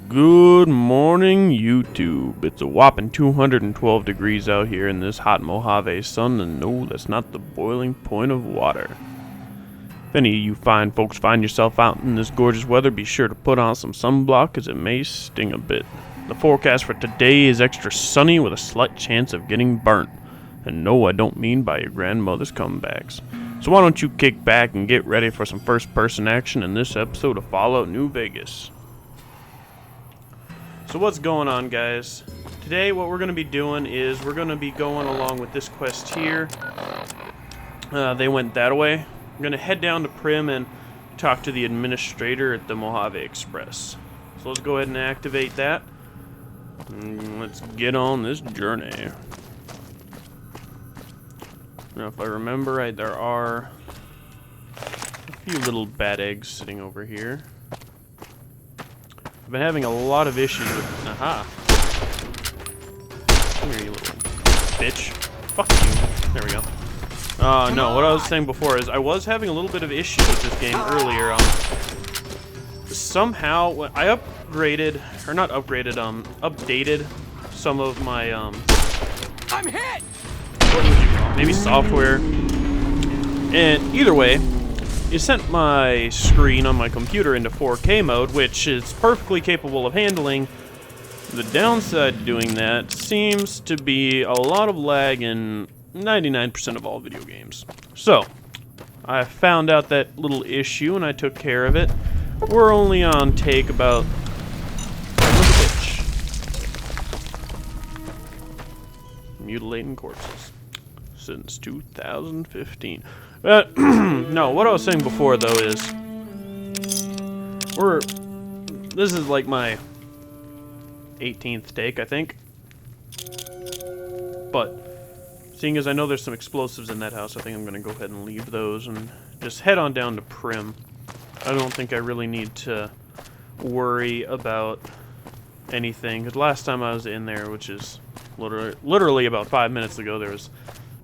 Good morning, YouTube. It's a whopping 212 degrees out here in this hot Mojave sun, and no, that's not the boiling point of water. If any of you fine folks find yourself out in this gorgeous weather, be sure to put on some sunblock, as it may sting a bit. The forecast for today is extra sunny with a slight chance of getting burnt. And no, I don't mean by your grandmother's comebacks. So why don't you kick back and get ready for some first-person action in this episode of Fallout New Vegas. So what's going on, guys? Today what we're going to be doing is we're going to be going along with this quest here. They went that way. I'm going to head down to Prim and talk to the administrator at the Mojave Express. So let's go ahead and activate that. And let's get on this journey. Now if I remember right, there are a few little bad eggs sitting over here. I've been having a lot of issues with... Aha! Come here, you little bitch. Fuck you. There we go. No, what I was saying before is I was having a little bit of issues with this game earlier. Somehow, when I upgraded, or not upgraded, updated some of my, I'm hit! What would you call it? Maybe software. And either way, it sent my screen on my computer into 4K mode, which is perfectly capable of handling. The downside to doing that seems to be a lot of lag in 99% of all video games. So, I found out that little issue and I took care of it. We're only on take about... Look at bitch. Mutilating corpses. Since 2015. No, what I was saying before, though, is this is like my 18th take, I think. But seeing as I know there's some explosives in that house, I think I'm going to go ahead and leave those and just head on down to Prim. I don't think I really need to worry about anything, because last time I was in there, which is literally about 5 minutes ago, there was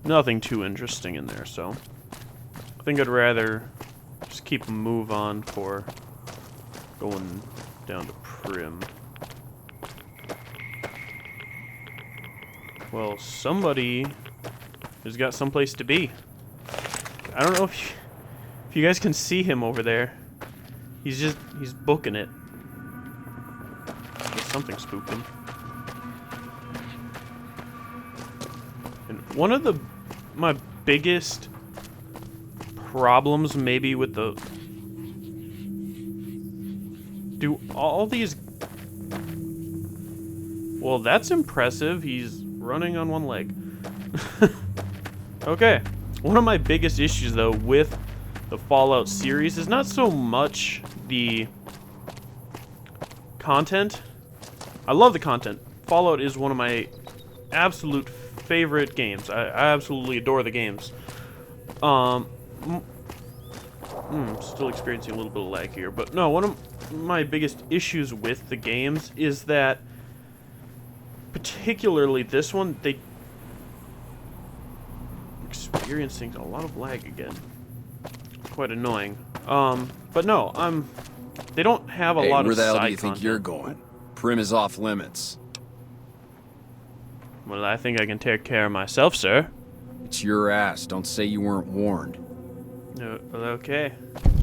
nothing too interesting in there, so I think I'd rather just keep a move on for going down to Prim. Well, somebody has got someplace to be. I don't know if you guys can see him over there. He's booking it. I guess something spooked him. And one of my biggest problems maybe with the... Do all these... Well, that's impressive. He's running on one leg. Okay. One of my biggest issues, though, with the Fallout series is not so much the content. I love the content. Fallout is one of my absolute favorite games. I absolutely adore the games. Still experiencing a little bit of lag here, but no, one of my biggest issues with the games is that, particularly this one, they experiencing a lot of lag again. Quite annoying. But no, they don't have a lot of side content. Where the hell do you think you're going? Prim is off limits. Well, I think I can take care of myself, sir. It's your ass. Don't say you weren't warned. No, well, okay.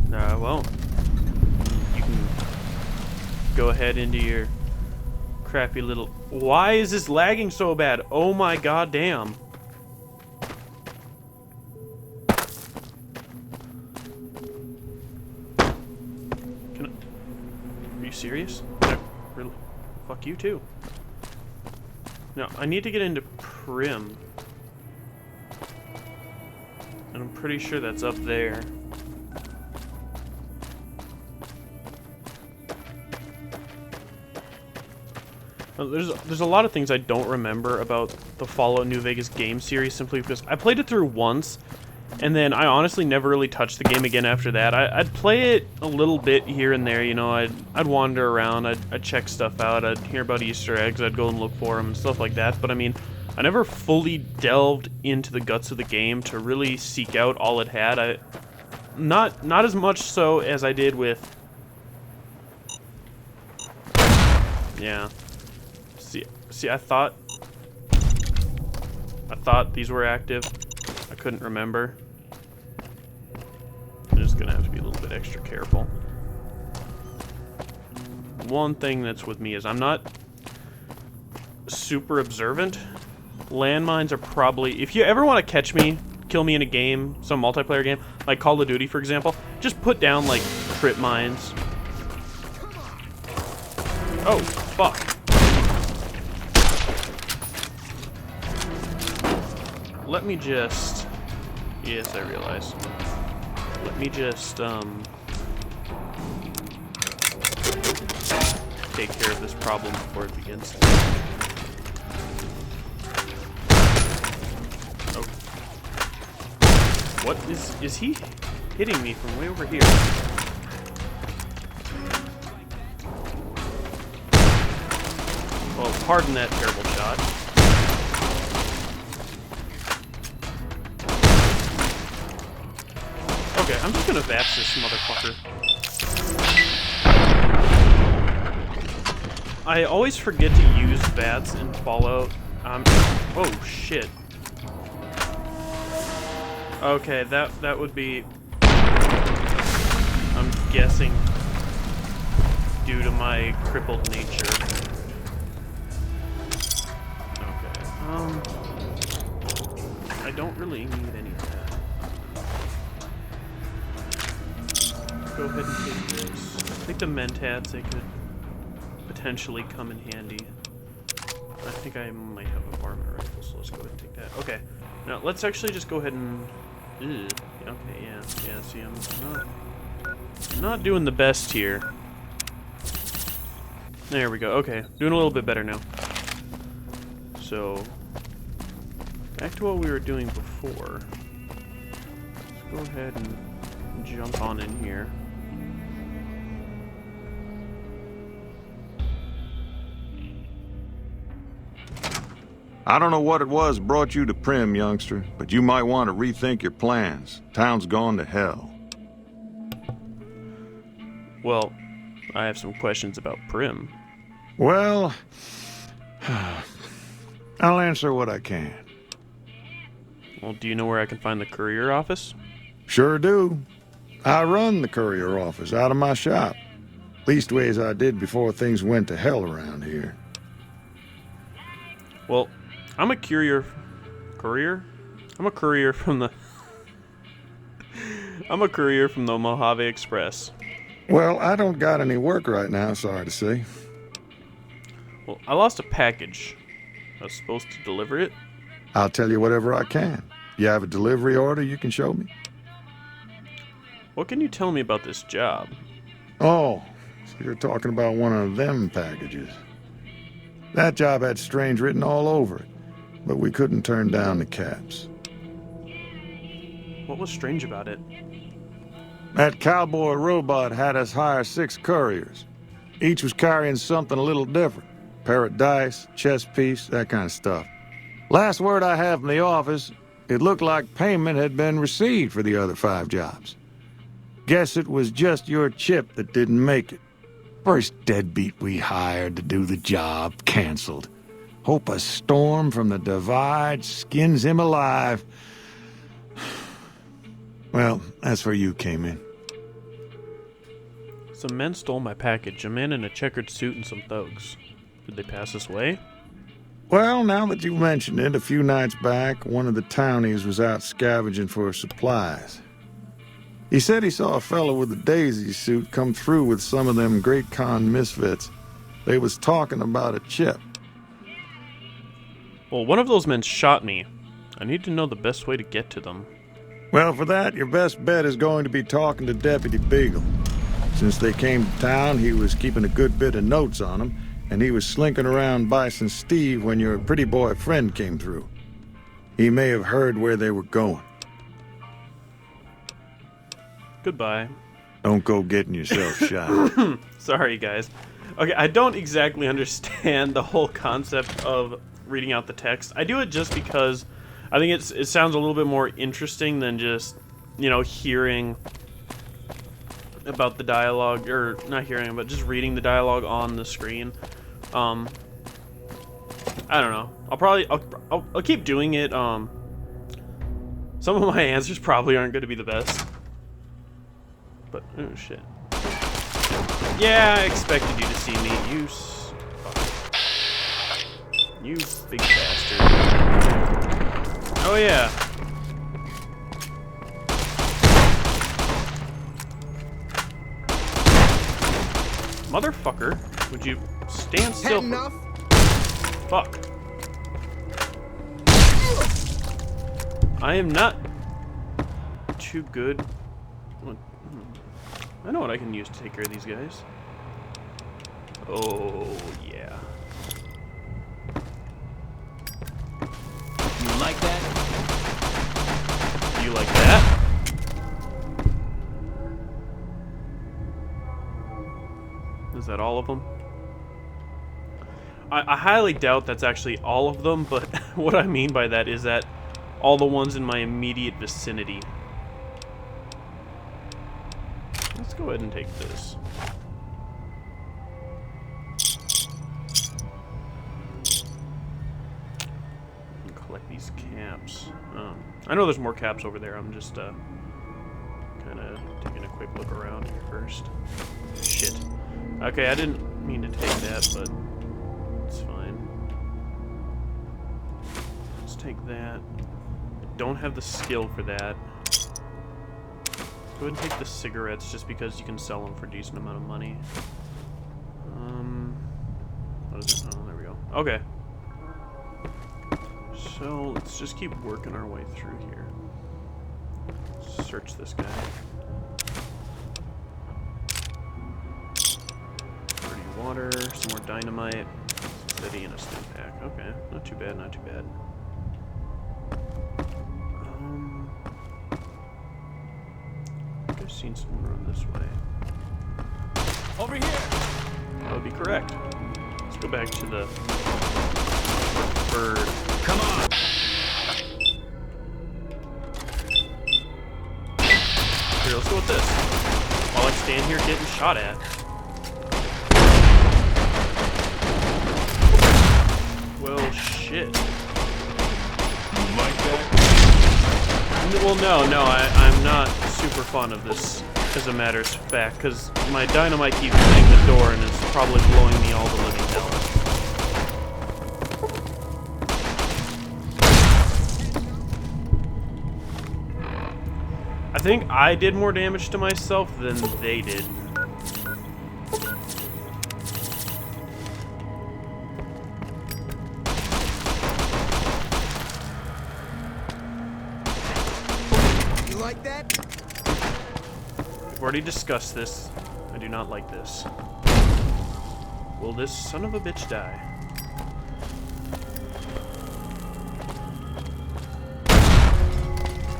No, I won't. You can go ahead into your crappy little... Why is this lagging so bad? Oh my god damn. Are you serious? No, really? Fuck you too. No, I need to get into Prim. And I'm pretty sure that's up there. Well, there's a lot of things I don't remember about the Fallout New Vegas game series, simply because I played it through once, and then I honestly never really touched the game again after that. I'd play it a little bit here and there, you know, I'd wander around, I'd check stuff out, I'd hear about Easter eggs, I'd go and look for them and stuff like that, but I mean, I never fully delved into the guts of the game to really seek out all it had. Not as much so as I did with Yeah. See, I thought these were active. I couldn't remember. I'm just gonna have to be a little bit extra careful. One thing that's with me is I'm not super observant. Landmines are probably, if you ever want to catch me, kill me in a game, some multiplayer game, like Call of Duty, for example, just put down like trip mines. Oh, fuck. Let me just, yes, I realize. Let me just, take care of this problem before it begins. Oh. What is he hitting me from way over here? Well, pardon that terrible shot. Okay, I'm just gonna VATS this motherfucker. I always forget to use VATS in Fallout. Oh shit. Okay, that would be, I'm guessing, due to my crippled nature. Okay. I don't really need any of that. Go ahead and take this. I think the mentats, they could potentially come in handy. I think I might have a varmint rifle, so let's go ahead and take that. Okay, now let's actually just go ahead and... Ew. Okay, yeah, see, I'm not doing the best here. There we go, okay, doing a little bit better now. So, back to what we were doing before. Let's go ahead and jump on in here. I don't know what it was brought you to Prim, youngster, but you might want to rethink your plans. Town's gone to hell. Well, I have some questions about Prim. Well, I'll answer what I can. Well, do you know where I can find the courier office? Sure do. I run the courier office out of my shop. Leastways I did before things went to hell around here. Well, I'm a courier from the I'm a courier from the Mojave Express. Well, I don't got any work right now, sorry to say. Well, I lost a package. I was supposed to deliver it. I'll tell you whatever I can. You have a delivery order you can show me? What can you tell me about this job? Oh, so you're talking about one of them packages. That job had strange written all over it, but we couldn't turn down the caps. What was strange about it? That cowboy robot had us hire 6 couriers. Each was carrying something a little different. Pair of dice, chess piece, that kind of stuff. Last word I have from the office, it looked like payment had been received for the other 5 jobs. Guess it was just your chip that didn't make it. First deadbeat we hired to do the job canceled. Hope a storm from the divide skins him alive. Well, that's where you came in. Some men stole my package. A man in a checkered suit and some thugs. Did they pass this way? Well, now that you mention it, a few nights back, one of the townies was out scavenging for supplies. He said he saw a fellow with a daisy suit come through with some of them Great Con misfits. They was talking about a chip. Well, one of those men shot me. I need to know the best way to get to them. Well, for that, your best bet is going to be talking to Deputy Beagle. Since they came to town, he was keeping a good bit of notes on them, and he was slinking around Bison Steve when your pretty boy friend came through. He may have heard where they were going. Goodbye. Don't go getting yourself shot. Sorry, guys. Okay, I don't exactly understand the whole concept of reading out the text. I do it just because I think it sounds a little bit more interesting than just, you know, hearing about the dialogue, or not hearing, but just reading the dialogue on the screen. I don't know. I'll keep doing it. Some of my answers probably aren't going to be the best. But, oh shit. Yeah, I expected you to see me. You big bastard. Oh yeah. Motherfucker, would you stand still? Enough. Fuck. I am not too good. I know what I can use to take care of these guys. Oh, yeah. You like that? You like that? Is that all of them? I highly doubt that's actually all of them, but what I mean by that is that all the ones in my immediate vicinity. Let's go ahead and take this. And collect these caps. I know there's more caps over there. I'm just kind of taking a quick look around here first. Shit. Okay, I didn't mean to take that, but it's fine. Let's take that. I don't have the skill for that. Go ahead and take the cigarettes just because you can sell them for a decent amount of money. What is it? Oh, there we go. Okay. So let's just keep working our way through here. Search this guy. Dirty water, some more dynamite, city, and a stim pack. Okay, not too bad, not too bad. I've seen someone run this way. Over here. That would be correct. Let's go back to the bird. Come on. Here, let's go with this. While I stand here getting shot at. Well, shit. You like that? Well, no, I'm not super fond of this, as a matter of fact, because my dynamite keeps hitting the door and is probably blowing me all the living hell. I think I did more damage to myself than they did. You like that? We've already discussed this. I do not like this. Will this son of a bitch die?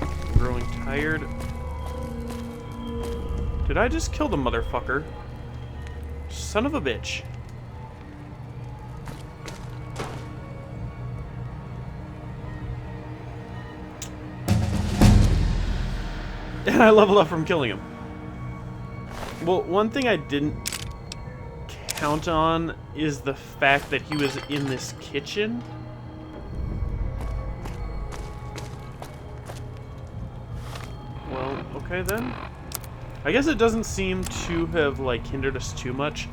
I'm growing tired. Did I just kill the motherfucker? Son of a bitch. And I leveled up from killing him. Well, one thing I didn't count on is the fact that he was in this kitchen. Well, okay then. I guess it doesn't seem to have, like, hindered us too much.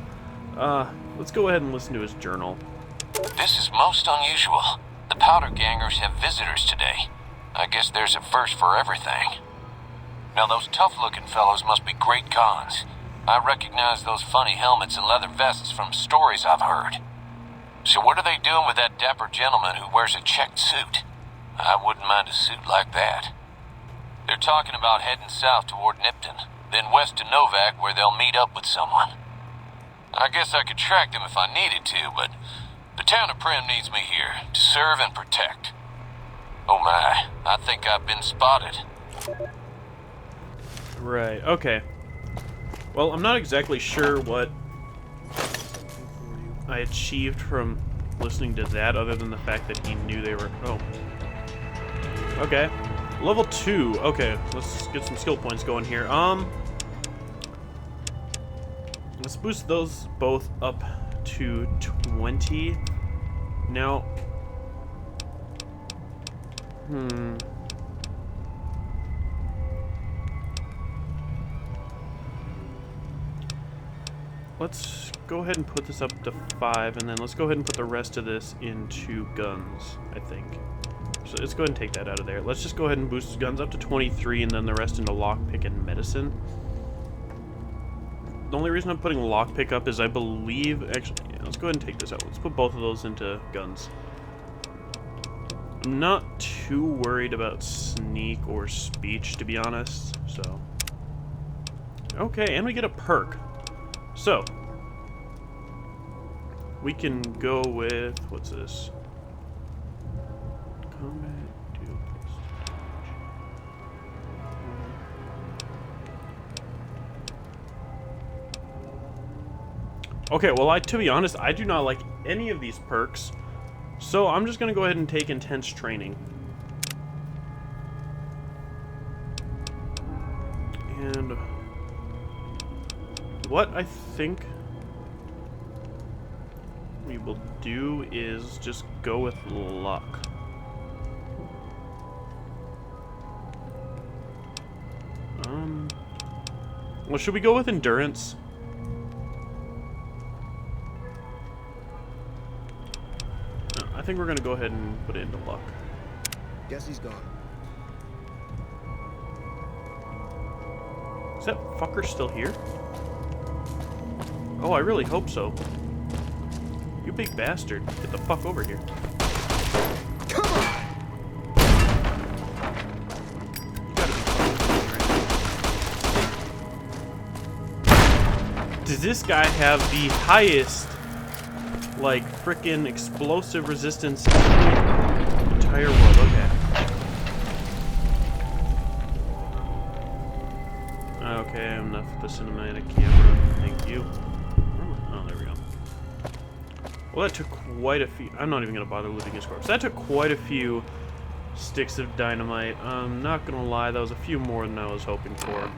Let's go ahead and listen to his journal. This is most unusual. The Powder Gangers have visitors today. I guess there's a first for everything. Now those tough-looking fellows must be great cons. I recognize those funny helmets and leather vests from stories I've heard. So what are they doing with that dapper gentleman who wears a checked suit? I wouldn't mind a suit like that. They're talking about heading south toward Nipton, then west to Novak where they'll meet up with someone. I guess I could track them if I needed to, but the town of Primm needs me here to serve and protect. Oh my, I think I've been spotted. Right, okay. Well, I'm not exactly sure what I achieved from listening to that, other than the fact that he knew they were... Oh. Okay. Level 2. Okay, let's get some skill points going here. Let's boost those both up to 20. Now, let's go ahead and put this up to 5, and then let's go ahead and put the rest of this into guns, I think. So let's go ahead and take that out of there. Let's just go ahead and boost guns up to 23, and then the rest into lockpick and medicine. The only reason I'm putting lockpick up is I believe... Actually, yeah, let's go ahead and take this out. Let's put both of those into guns. I'm not too worried about sneak or speech, to be honest, so... Okay, and we get a perk. So, we can go with... What's this? Combat, dual prestige. Okay, well, to be honest, I do not like any of these perks, so I'm just going to go ahead and take intense training. And what I think we will do is just go with luck. Well, should we go with endurance? I think we're gonna go ahead and put it into luck. Guess he's gone. Is that fucker still here? Oh, I really hope so. You big bastard. Get the fuck over here. Come on! You gotta be fucking kidding me right now. Does this guy have the highest, like, frickin' explosive resistance in the entire world? Okay. Okay, enough with the cinematic camera. Thank you. Oh, there we go. Well, that took quite a few... I'm not even going to bother looting his corpse. That took quite a few sticks of dynamite. I'm not going to lie, that was a few more than I was hoping for.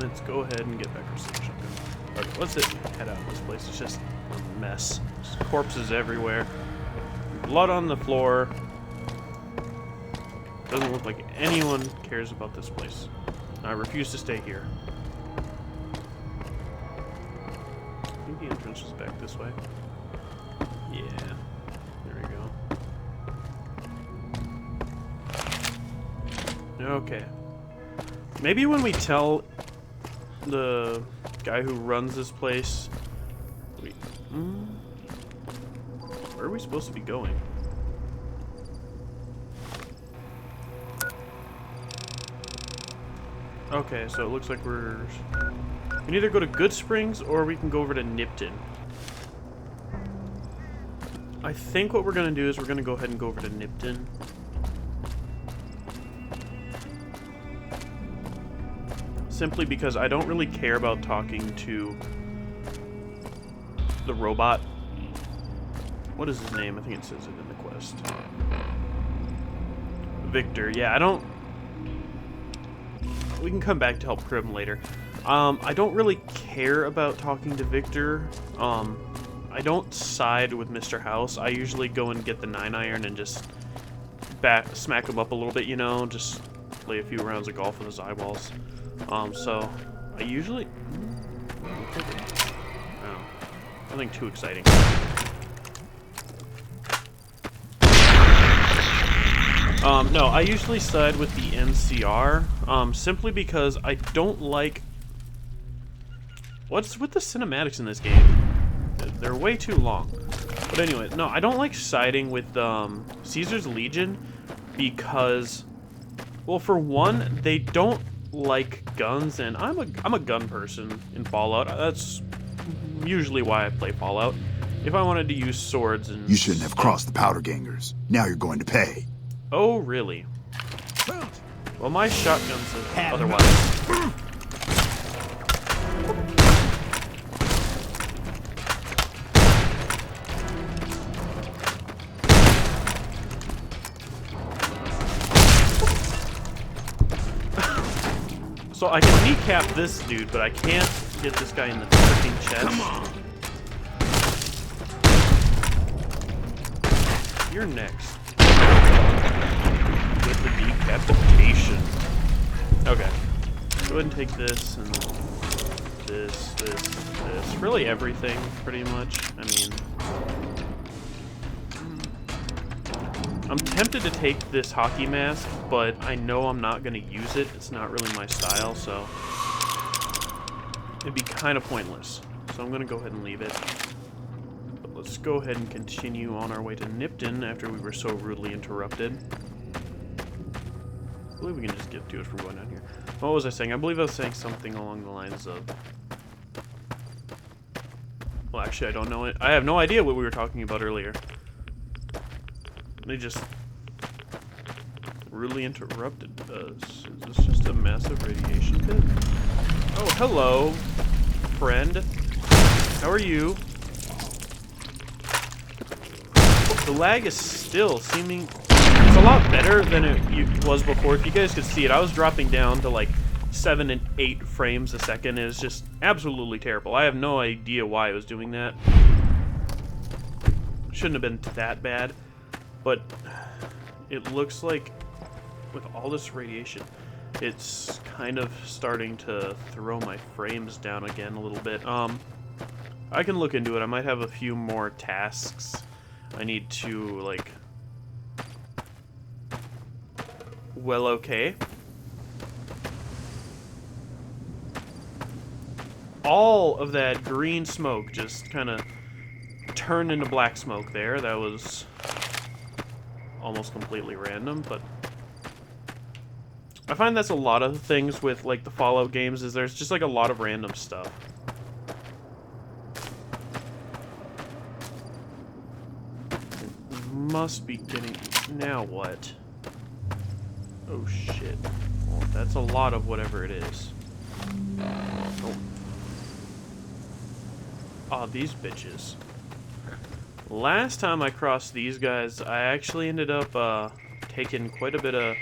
Let's go ahead and get back our station shotgun. Okay, let's head out of this place. It's just a mess. There's corpses everywhere. Blood on the floor. Doesn't look like anyone cares about this place. I refuse to stay here. I think the entrance is back this way. Yeah. There we go. Okay. Maybe when we tell the guy who runs this place... Wait. Where are we supposed to be going? Okay, so it looks like we can either go to Good Springs or we can go over to Nipton. I think what we're going to do is we're going to go ahead and go over to Nipton. Simply because I don't really care about talking to the robot. What is his name? I think it says it in the quest. Victor. Yeah, I don't... We can come back to help Prim later. I don't really care about talking to Victor. I don't side with Mr. House. I usually go and get the 9-iron and just smack him up a little bit, you know, just play a few rounds of golf with his eyeballs. So I usually... Oh, nothing too exciting. No, I usually side with the NCR, simply because I don't like... What's with the cinematics in this game? They're way too long. But anyway, no, I don't like siding with Caesar's Legion because, well, for one, they don't like guns, and I'm a gun person in Fallout. That's usually why I play Fallout. If I wanted to use swords and... You shouldn't have crossed the powder gangers. Now you're going to pay. Oh, really? Well, my shotgun says otherwise. So I can kneecap this dude, but I can't get this guy in the freaking chest. Come on. you're next. With the decapitation. Okay. Go ahead and take this and this. Really everything, pretty much. I mean, I'm tempted to take this hockey mask, but I know I'm not going to use it. It's not really my style, so it'd be kind of pointless. So I'm going to go ahead and leave it. But let's go ahead and continue on our way to Nipton after we were so rudely interrupted. I believe we can just get to it from going down here. What was I saying? I believe I was saying something along the lines of... Well, actually, I don't know it. I have no idea what we were talking about earlier. They just rudely interrupted us. Is this just a massive radiation pit? Oh, hello, friend. How are you? The lag is still seeming... It's a lot better than it was before. If you guys could see it, I was dropping down to like 7 and 8 frames a second. It's just absolutely terrible. I have no idea why it was doing that. Shouldn't have been that bad. But it looks like with all this radiation, it's kind of starting to throw my frames down again a little bit. I can look into it. I might have a few more tasks I need to, like... Well, okay. All of that green smoke just kind of turned into black smoke there. That was almost completely random, but I find that's a lot of things with like the Fallout games, is there's just like a lot of random stuff. Must be getting... Now what? Oh shit. Well, that's a lot of whatever it is. Oh. Oh, these bitches. Last time I crossed these guys, I actually ended up taking quite a bit of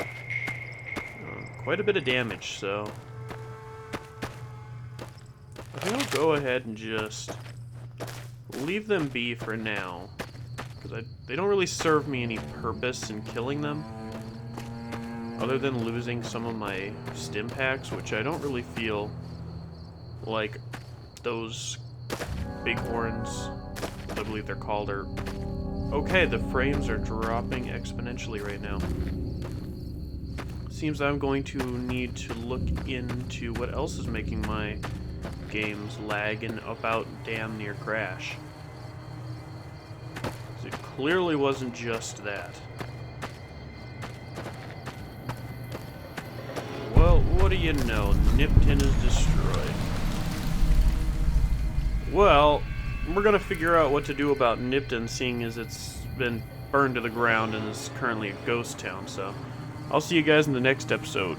damage. So I think I'll go ahead and just leave them be for now, because they don't really serve me any purpose in killing them, other than losing some of my stim packs, which I don't really feel like those bighorns, I believe they're called, are... Okay, the frames are dropping exponentially right now. Seems I'm going to need to look into what else is making my games lag and about damn near crash. It clearly wasn't just that. Well, what do you know? Nipton is destroyed. Well, we're gonna figure out what to do about Nipton, seeing as it's been burned to the ground and is currently a ghost town, so I'll see you guys in the next episode.